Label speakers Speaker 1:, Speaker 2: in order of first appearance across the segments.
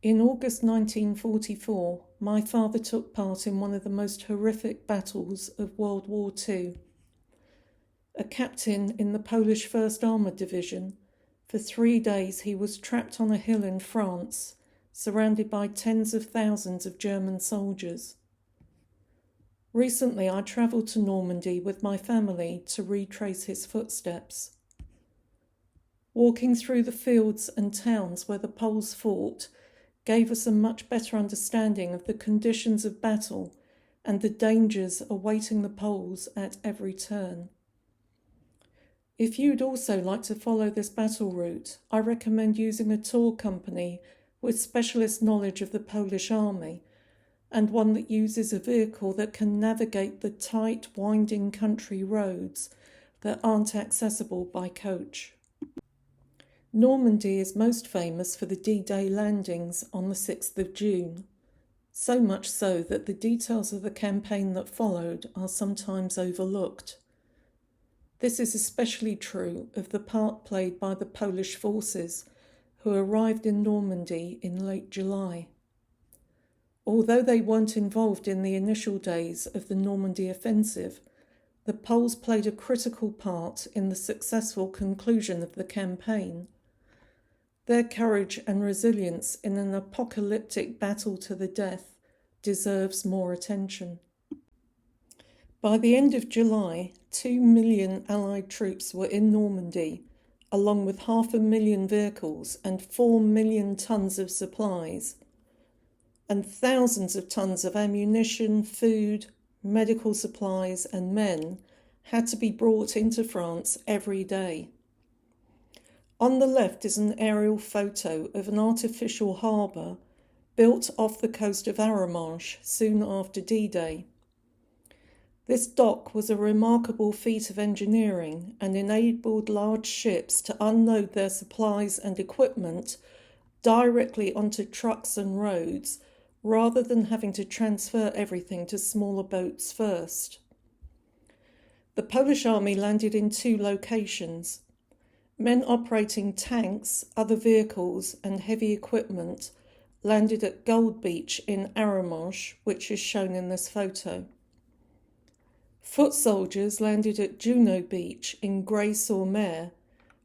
Speaker 1: In August 1944, my father took part in one of the most horrific battles of World War II. A captain in the Polish 1st Armoured Division, for 3 days he was trapped on a hill in France, surrounded by tens of thousands of German soldiers. Recently, I travelled to Normandy with my family to retrace his footsteps. Walking through the fields and towns where the Poles fought gave us a much better understanding of the conditions of battle and the dangers awaiting the Poles at every turn. If you'd also like to follow this battle route, I recommend using a tour company with specialist knowledge of the Polish army and one that uses a vehicle that can navigate the tight, winding country roads that aren't accessible by coach. Normandy is most famous for the D-Day landings on the 6th of June, so much so that the details of the campaign that followed are sometimes overlooked. This is especially true of the part played by the Polish forces who arrived in Normandy in late July. Although they weren't involved in the initial days of the Normandy offensive, the Poles played a critical part in the successful conclusion of the campaign. Their courage and resilience in an apocalyptic battle to the death deserves more attention. By the end of July, 2 million Allied troops were in Normandy, along with 500,000 vehicles and 4 million tons of supplies, and thousands of tons of ammunition, food, medical supplies and men had to be brought into France every day. On the left is an aerial photo of an artificial harbour built off the coast of Arromanches soon after D-Day. This dock was a remarkable feat of engineering and enabled large ships to unload their supplies and equipment directly onto trucks and roads rather than having to transfer everything to smaller boats first. The Polish army landed in 2 locations. Men operating tanks, other vehicles and heavy equipment landed at Gold Beach in Arromanches, which is shown in this photo. Foot soldiers landed at Juno Beach in Grey-sur-Mer,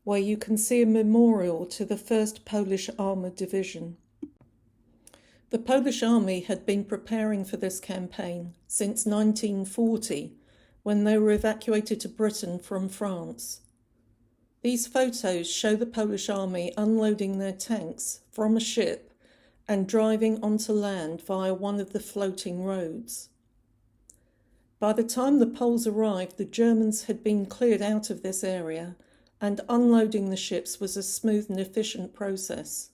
Speaker 1: where you can see a memorial to the 1st Polish Armoured Division. The Polish army had been preparing for this campaign since 1940, when they were evacuated to Britain from France. These photos show the Polish army unloading their tanks from a ship and driving onto land via one of the floating roads. By the time the Poles arrived, the Germans had been cleared out of this area, and unloading the ships was a smooth and efficient process.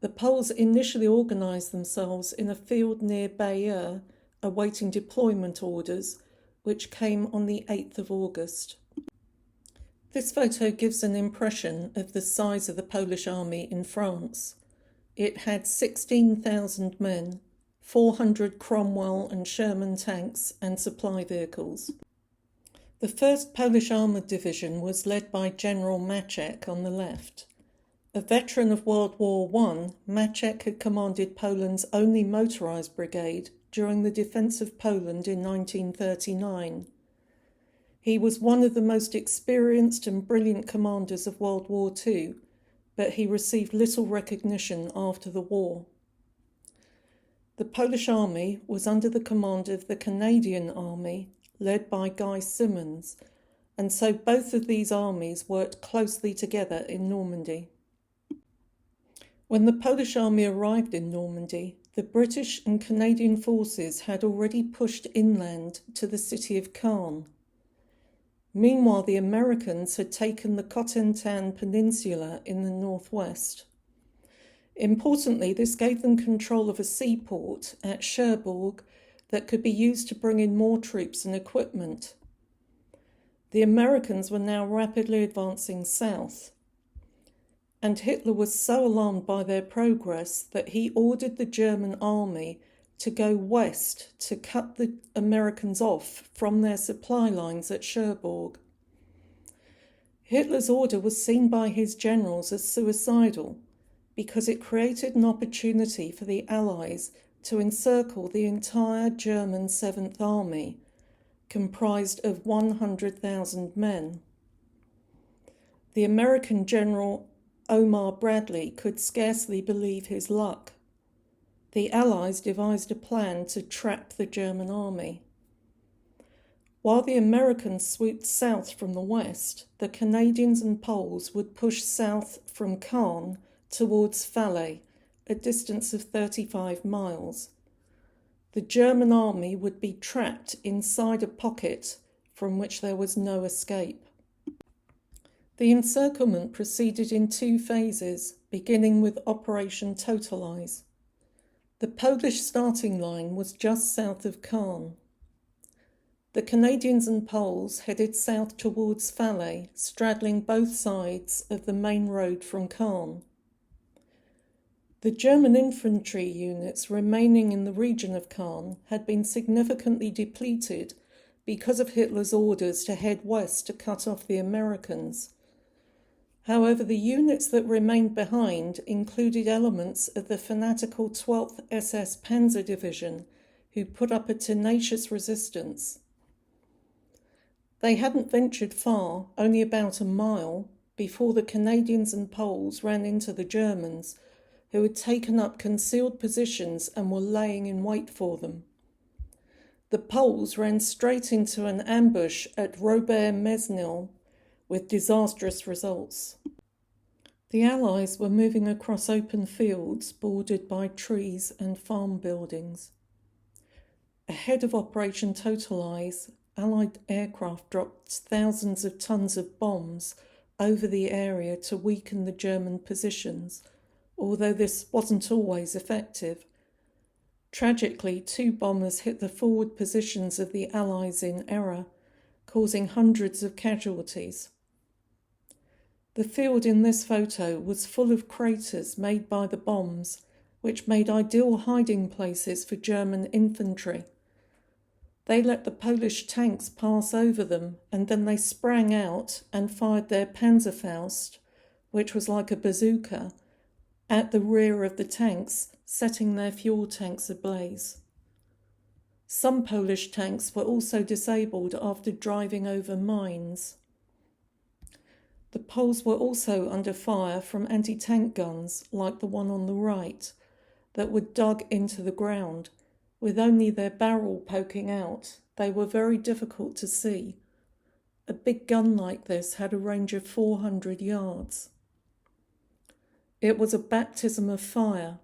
Speaker 1: The Poles initially organised themselves in a field near Bayeux, awaiting deployment orders, which came on the 8th of August. This photo gives an impression of the size of the Polish army in France. It had 16,000 men, 400 Cromwell and Sherman tanks and supply vehicles. The 1st Polish Armoured Division was led by General Maczek on the left. A veteran of World War I, Maczek had commanded Poland's only motorised brigade during the defence of Poland in 1939. He was one of the most experienced and brilliant commanders of World War II, but he received little recognition after the war. The Polish army was under the command of the Canadian Army, led by Guy Simonds, and so both of these armies worked closely together in Normandy. When the Polish army arrived in Normandy, the British and Canadian forces had already pushed inland to the city of Caen. Meanwhile, the Americans had taken the Cotentin Peninsula in the northwest. Importantly, this gave them control of a seaport at Cherbourg that could be used to bring in more troops and equipment. The Americans were now rapidly advancing south, and Hitler was so alarmed by their progress that he ordered the German army to go west to cut the Americans off from their supply lines at Cherbourg. Hitler's order was seen by his generals as suicidal, because it created an opportunity for the Allies to encircle the entire German 7th Army, comprised of 100,000 men. The American General Omar Bradley could scarcely believe his luck. The Allies devised a plan to trap the German army. While the Americans swooped south from the west, the Canadians and Poles would push south from Caen towards Falaise, a distance of 35 miles. The German army would be trapped inside a pocket from which there was no escape. The encirclement proceeded in 2 phases, beginning with Operation Totalize. The Polish starting line was just south of Caen. The Canadians and Poles headed south towards Falaise, straddling both sides of the main road from Caen. The German infantry units remaining in the region of Caen had been significantly depleted because of Hitler's orders to head west to cut off the Americans. However, the units that remained behind included elements of the fanatical 12th SS Panzer Division, who put up a tenacious resistance. They hadn't ventured far, only about a mile, before the Canadians and Poles ran into the Germans, who had taken up concealed positions and were laying in wait for them. The Poles ran straight into an ambush at Robertmesnil, with disastrous results. The Allies were moving across open fields bordered by trees and farm buildings. Ahead of Operation Totalize, Allied aircraft dropped thousands of tons of bombs over the area to weaken the German positions, although this wasn't always effective. Tragically, 2 bombers hit the forward positions of the Allies in error, causing hundreds of casualties. The field in this photo was full of craters made by the bombs, which made ideal hiding places for German infantry. They let the Polish tanks pass over them, and then they sprang out and fired their Panzerfaust, which was like a bazooka, at the rear of the tanks, setting their fuel tanks ablaze. Some Polish tanks were also disabled after driving over mines. The Poles were also under fire from anti-tank guns, like the one on the right, that were dug into the ground. With only their barrel poking out, they were very difficult to see. A big gun like this had a range of 400 yards. It was a baptism of fire.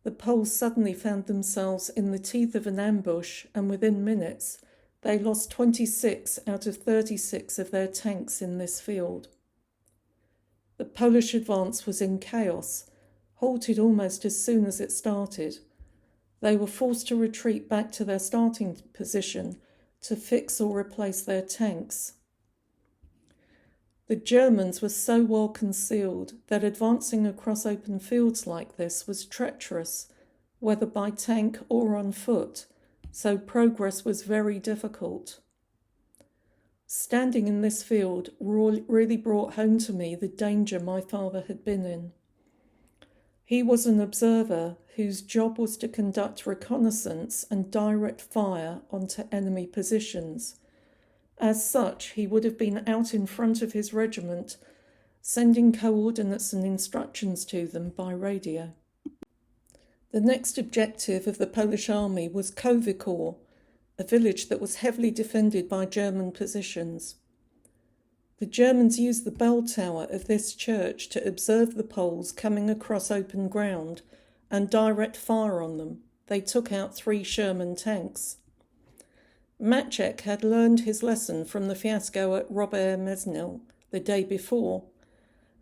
Speaker 1: The Poles suddenly found themselves in the teeth of an ambush, and within minutes, they lost 26 out of 36 of their tanks in this field. The Polish advance was in chaos, halted almost as soon as it started. They were forced to retreat back to their starting position to fix or replace their tanks. The Germans were so well concealed that advancing across open fields like this was treacherous, whether by tank or on foot, so progress was very difficult. Standing in this field really brought home to me the danger my father had been in. He was an observer whose job was to conduct reconnaissance and direct fire onto enemy positions. As such, he would have been out in front of his regiment, sending coordinates and instructions to them by radio. The next objective of the Polish army was Kowice, a village that was heavily defended by German positions. The Germans used the bell tower of this church to observe the Poles coming across open ground and direct fire on them. They took out 3 Sherman tanks. Maciek had learned his lesson from the fiasco at Robertmesnil the day before,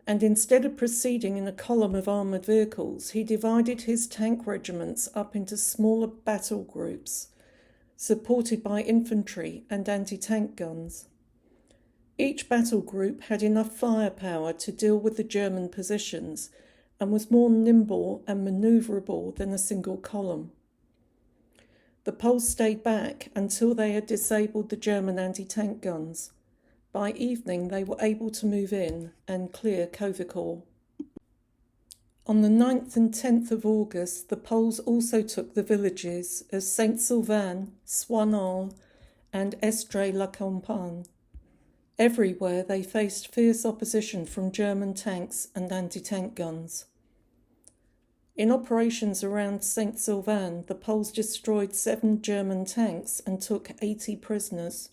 Speaker 1: and instead of proceeding in a column of armoured vehicles, he divided his tank regiments up into smaller battle groups, supported by infantry and anti-tank guns. Each battle group had enough firepower to deal with the German positions and was more nimble and manoeuvrable than a single column. The Poles stayed back until they had disabled the German anti-tank guns. By evening, they were able to move in and clear Kowice. On the 9th and 10th of August, the Poles also took the villages of Saint-Sylvain, Soinal, and Estrée-la-Campagne. Everywhere they faced fierce opposition from German tanks and anti-tank guns. In operations around Saint-Sylvain, the Poles destroyed 7 German tanks and took 80 prisoners.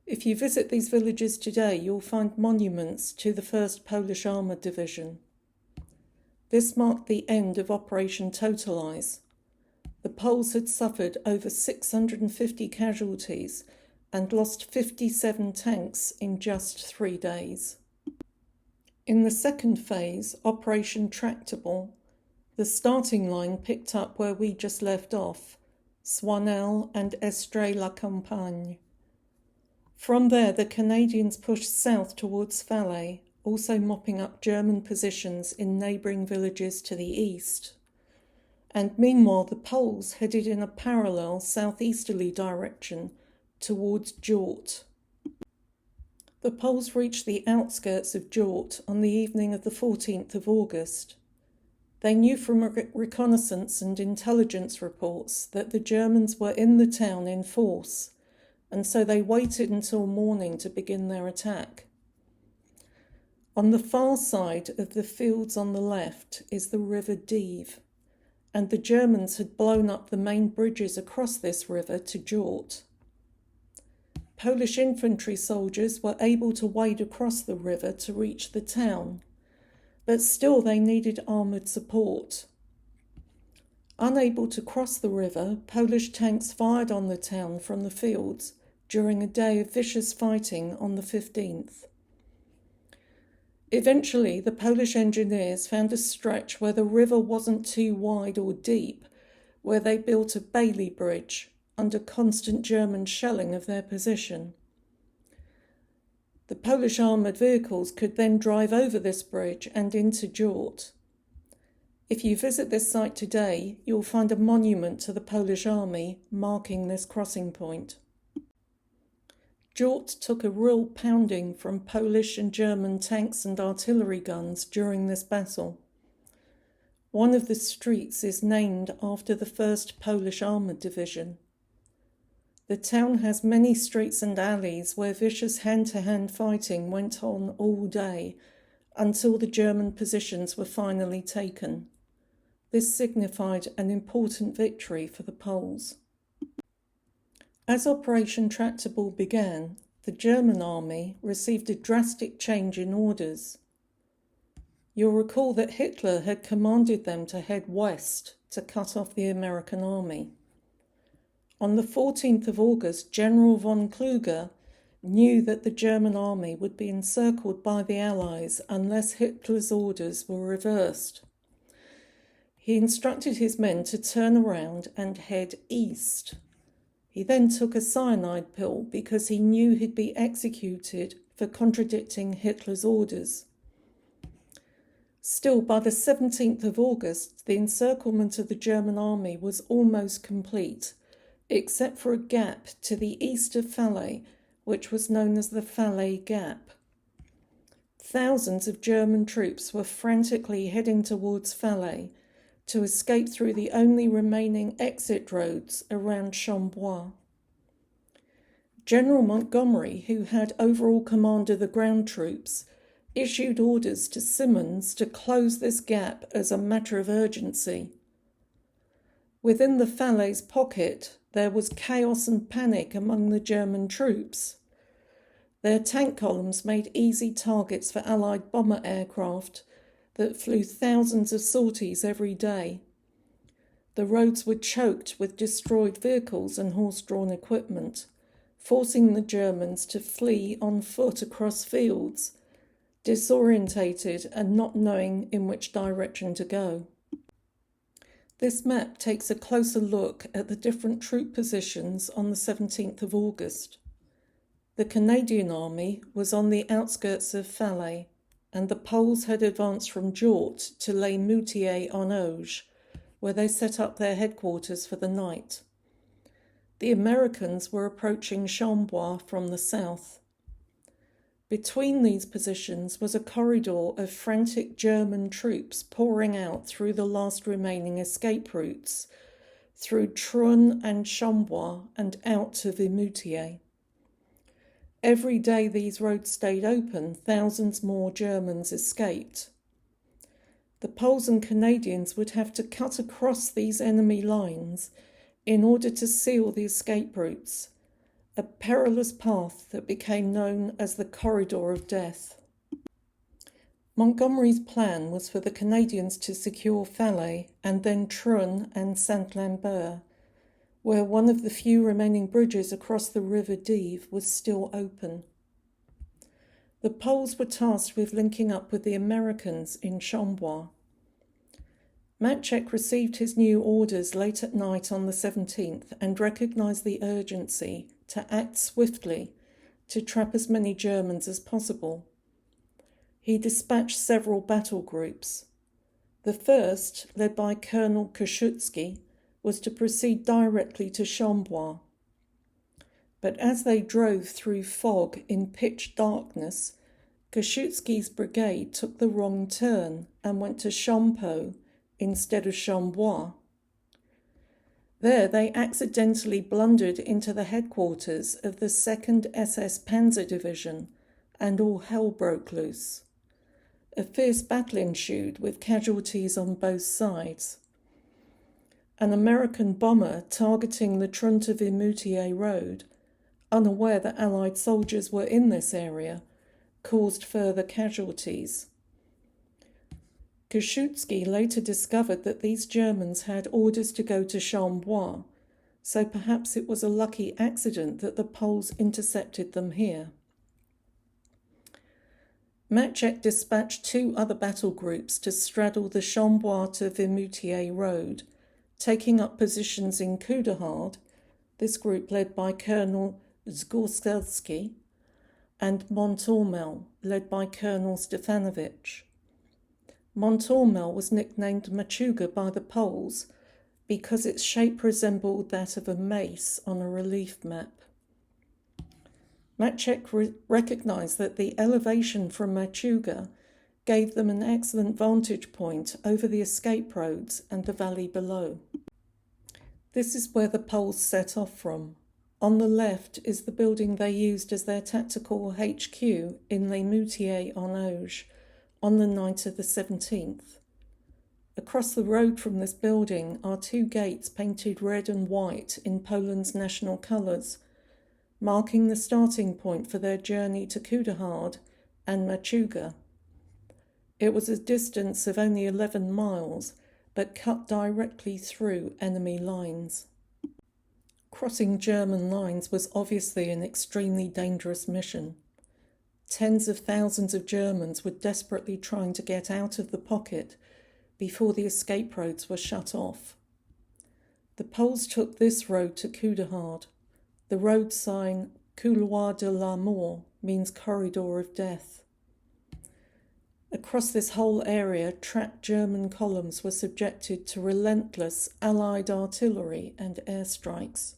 Speaker 1: If you visit these villages today, you'll find monuments to the 1st Polish Armoured Division. This marked the end of Operation Totalize. The Poles had suffered over 650 casualties and lost 57 tanks in just 3 days. In the second phase, Operation Tractable, the starting line picked up where we just left off, Soinal and Estrée-la-Campagne. From there, the Canadians pushed south towards Falaise, also mopping up German positions in neighbouring villages to the east. And meanwhile, the Poles headed in a parallel southeasterly direction towards Jort. The Poles reached the outskirts of Jort on the evening of the 14th of August. They knew from reconnaissance and intelligence reports that the Germans were in the town in force, and so they waited until morning to begin their attack. On the far side of the fields on the left is the River Dives, and the Germans had blown up the main bridges across this river to Jort. Polish infantry soldiers were able to wade across the river to reach the town, but still they needed armoured support. Unable to cross the river, Polish tanks fired on the town from the fields during a day of vicious fighting on the 15th. Eventually, the Polish engineers found a stretch where the river wasn't too wide or deep, where they built a Bailey Bridge under constant German shelling of their position. The Polish armoured vehicles could then drive over this bridge and into Jort. If you visit this site today, you'll find a monument to the Polish army marking this crossing point. Jort took a real pounding from Polish and German tanks and artillery guns during this battle. One of the streets is named after the 1st Polish Armoured Division. The town has many streets and alleys where vicious hand-to-hand fighting went on all day until the German positions were finally taken. This signified an important victory for the Poles. As Operation Tractable began, the German army received a drastic change in orders. You'll recall that Hitler had commanded them to head west to cut off the American army. On the 14th of August, General von Kluge knew that the German army would be encircled by the Allies unless Hitler's orders were reversed. He instructed his men to turn around and head east. He then took a cyanide pill because he knew he'd be executed for contradicting Hitler's orders. Still, by the 17th of August, the encirclement of the German army was almost complete, except for a gap to the east of Falaise, which was known as the Falaise Gap. Thousands of German troops were frantically heading towards Falaise to escape through the only remaining exit roads around Chambois. General Montgomery, who had overall command of the ground troops, issued orders to Simmons to close this gap as a matter of urgency. Within the Falaise pocket, there was chaos and panic among the German troops. Their tank columns made easy targets for Allied bomber aircraft that flew thousands of sorties every day. The roads were choked with destroyed vehicles and horse-drawn equipment, forcing the Germans to flee on foot across fields, disorientated and not knowing in which direction to go. This map takes a closer look at the different troop positions on the 17th of August. The Canadian army was on the outskirts of Falaise, and the Poles had advanced from Jort to Les Moutiers-en-Auge, where they set up their headquarters for the night. The Americans were approaching Chambois from the south. Between these positions was a corridor of frantic German troops pouring out through the last remaining escape routes, through Trun and Chambois and out to Vimoutiers. Every day these roads stayed open, thousands more Germans escaped. The Poles and Canadians would have to cut across these enemy lines in order to seal the escape routes, a perilous path that became known as the Corridor of Death. Montgomery's plan was for the Canadians to secure Falaise and then Trun and Saint-Lambert, where one of the few remaining bridges across the River Dives was still open. The Poles were tasked with linking up with the Americans in Chambois. Matchek received his new orders late at night on the 17th and recognised the urgency to act swiftly to trap as many Germans as possible. He dispatched several battle groups. The first, led by Colonel Kosciuszki, was to proceed directly to Chambois. But as they drove through fog in pitch darkness, Kosciuszki's brigade took the wrong turn and went to Champeaux instead of Chambois. There they accidentally blundered into the headquarters of the 2nd SS Panzer Division, and all hell broke loose. A fierce battle ensued with casualties on both sides. An American bomber targeting the Trun to Vimoutiers road, unaware that Allied soldiers were in this area, caused further casualties. Kosciuszki later discovered that these Germans had orders to go to Chambois, so perhaps it was a lucky accident that the Poles intercepted them here. Matchek dispatched 2 other battle groups to straddle the Chambois to Vimoutiers road, taking up positions in Coudeharde, this group led by Colonel Zgorzelski, and Montormel, led by Colonel Stefanovich. Montormel was nicknamed Machuga by the Poles because its shape resembled that of a mace on a relief map. Matchek recognised that the elevation from Machuga gave them an excellent vantage point over the escape roads and the valley below. This is where the Poles set off from. On the left is the building they used as their tactical HQ in Les Moutiers-en-Auge on the night of the 17th. Across the road from this building are 2 gates painted red and white in Poland's national colours, marking the starting point for their journey to Coudeharde and Machuga. It was a distance of only 11 miles, but cut directly through enemy lines. Crossing German lines was obviously an extremely dangerous mission. Tens of thousands of Germans were desperately trying to get out of the pocket before the escape roads were shut off. The Poles took this road to Coudeharde. The road sign Couloir de la Mort means Corridor of Death. Across this whole area, trapped German columns were subjected to relentless Allied artillery and airstrikes.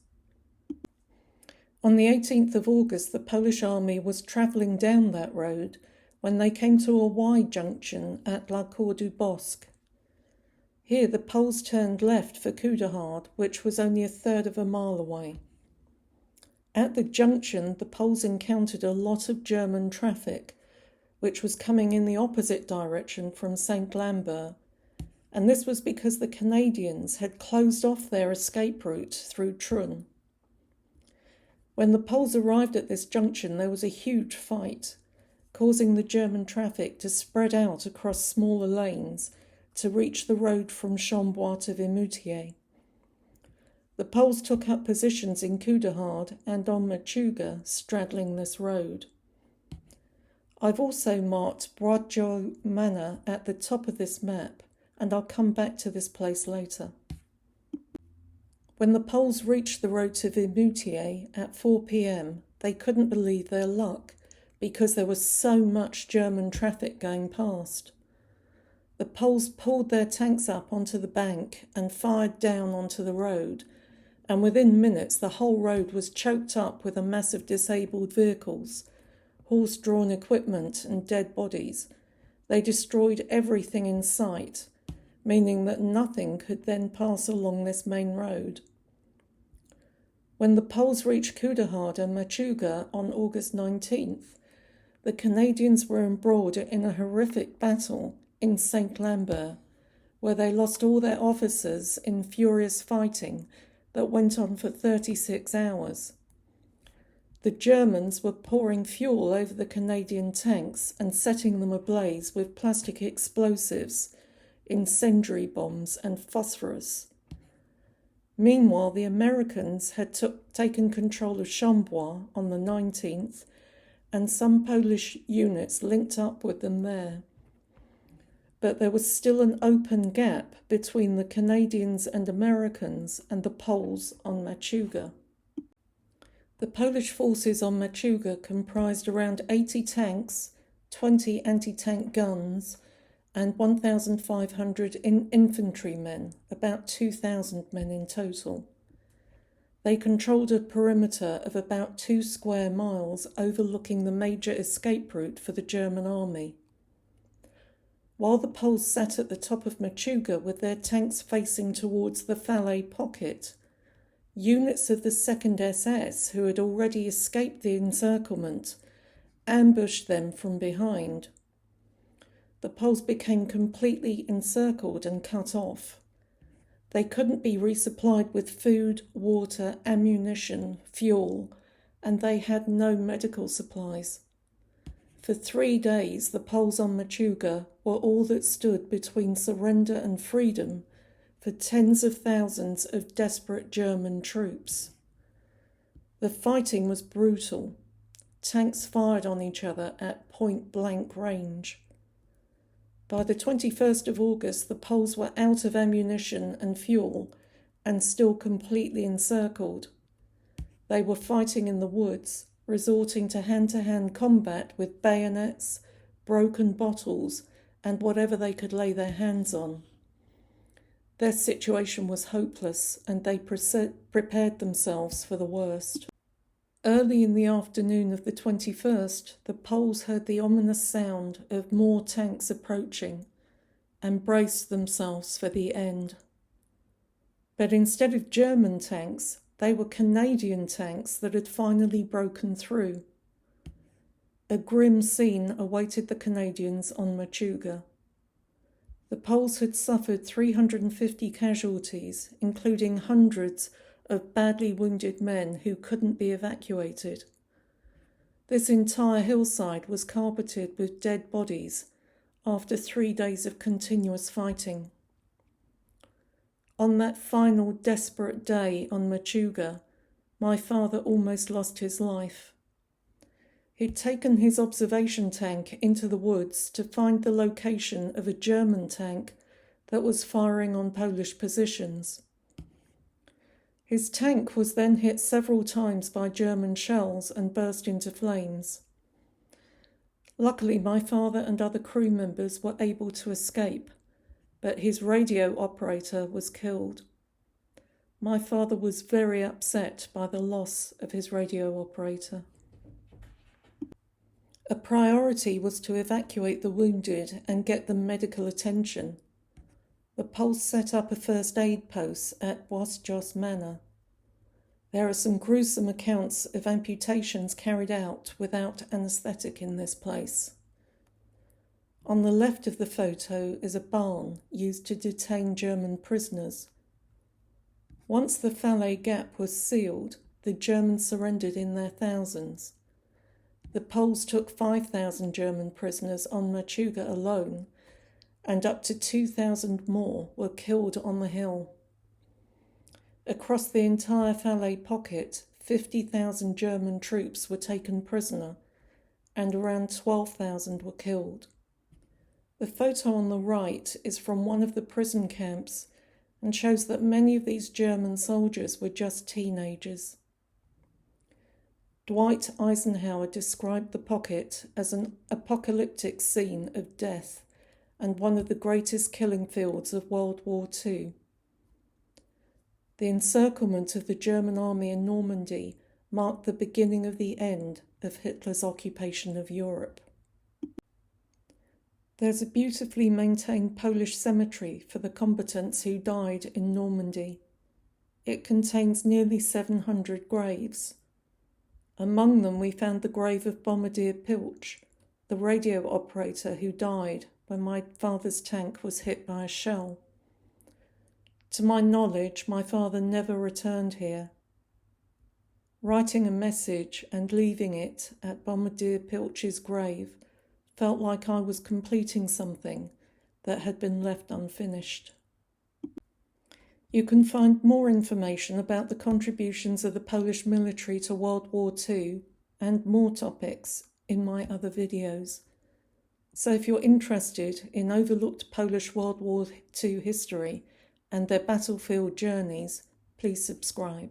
Speaker 1: On the 18th of August, the Polish army was travelling down that road when they came to a Y junction at La Cour du Bosque. Here the Poles turned left for Coudeharde, which was only a third of a mile away. At the junction, the Poles encountered a lot of German traffic, which was coming in the opposite direction from Saint-Lambert, and this was because the Canadians had closed off their escape route through Trun. When the Poles arrived at this junction, there was a huge fight, causing the German traffic to spread out across smaller lanes to reach the road from Chambois to Vimoutiers. The Poles took up positions in Coudeharde and on Machuga, straddling this road. I've also marked Boisjoux Manor at the top of this map, and I'll come back to this place later. When the Poles reached the road to Vimoutiers at 4 p.m, they couldn't believe their luck because there was so much German traffic going past. The Poles pulled their tanks up onto the bank and fired down onto the road, and within minutes the whole road was choked up with a mass of disabled vehicles, horse-drawn equipment and dead bodies, they destroyed everything in sight, meaning that nothing could then pass along this main road. When the Poles reached Kudaharda and Machuga on August 19th, the Canadians were embroiled in a horrific battle in St. Lambert, where they lost all their officers in furious fighting that went on for 36 hours. The Germans were pouring fuel over the Canadian tanks and setting them ablaze with plastic explosives, incendiary bombs and phosphorus. Meanwhile, the Americans had taken control of Chambois on the 19th, and some Polish units linked up with them there. But there was still an open gap between the Canadians and Americans and the Poles on Machuga. The Polish forces on Machuga comprised around 80 tanks, 20 anti-tank guns, and 1,500 infantrymen, about 2,000 men in total. They controlled a perimeter of about 2 square miles overlooking the major escape route for the German army. While the Poles sat at the top of Machuga with their tanks facing towards the Falaise pocket, units of the 2nd SS, who had already escaped the encirclement, ambushed them from behind. The Poles became completely encircled and cut off. They couldn't be resupplied with food, water, ammunition, fuel, and they had no medical supplies. For 3 days, the Poles on Machuga were all that stood between surrender and freedom for tens of thousands of desperate German troops. The fighting was brutal. Tanks fired on each other at point-blank range. By the 21st of August, the Poles were out of ammunition and fuel and still completely encircled. They were fighting in the woods, resorting to hand-to-hand combat with bayonets, broken bottles, and whatever they could lay their hands on. Their situation was hopeless, and they prepared themselves for the worst. Early in the afternoon of the 21st, the Poles heard the ominous sound of more tanks approaching and braced themselves for the end. But instead of German tanks, they were Canadian tanks that had finally broken through. A grim scene awaited the Canadians on Machuga. The Poles had suffered 350 casualties, including hundreds of badly wounded men who couldn't be evacuated. This entire hillside was carpeted with dead bodies after 3 days of continuous fighting. On that final desperate day on Machuga, my father almost lost his life. He'd taken his observation tank into the woods to find the location of a German tank that was firing on Polish positions. His tank was then hit several times by German shells and burst into flames. Luckily, my father and other crew members were able to escape, but his radio operator was killed. My father was very upset by the loss of his radio operator. A priority was to evacuate the wounded and get them medical attention. The Poles set up a first aid post at Błaszczos Manor. There are some gruesome accounts of amputations carried out without anaesthetic in this place. On the left of the photo is a barn used to detain German prisoners. Once the Falaise Gap was sealed, the Germans surrendered in their thousands. The Poles took 5,000 German prisoners on Machuga alone, and up to 2,000 more were killed on the hill. Across the entire Falaise pocket, 50,000 German troops were taken prisoner, and around 12,000 were killed. The photo on the right is from one of the prison camps and shows that many of these German soldiers were just teenagers. Dwight Eisenhower described the pocket as an apocalyptic scene of death and one of the greatest killing fields of World War II. The encirclement of the German army in Normandy marked the beginning of the end of Hitler's occupation of Europe. There's a beautifully maintained Polish cemetery for the combatants who died in Normandy. It contains nearly 700 graves. Among them we found the grave of Bombardier Pilch, the radio operator who died when my father's tank was hit by a shell. To my knowledge, my father never returned here. Writing a message and leaving it at Bombardier Pilch's grave felt like I was completing something that had been left unfinished. You can find more information about the contributions of the Polish military to World War II and more topics in my other videos. So if you're interested in overlooked Polish World War II history and their battlefield journeys, please subscribe.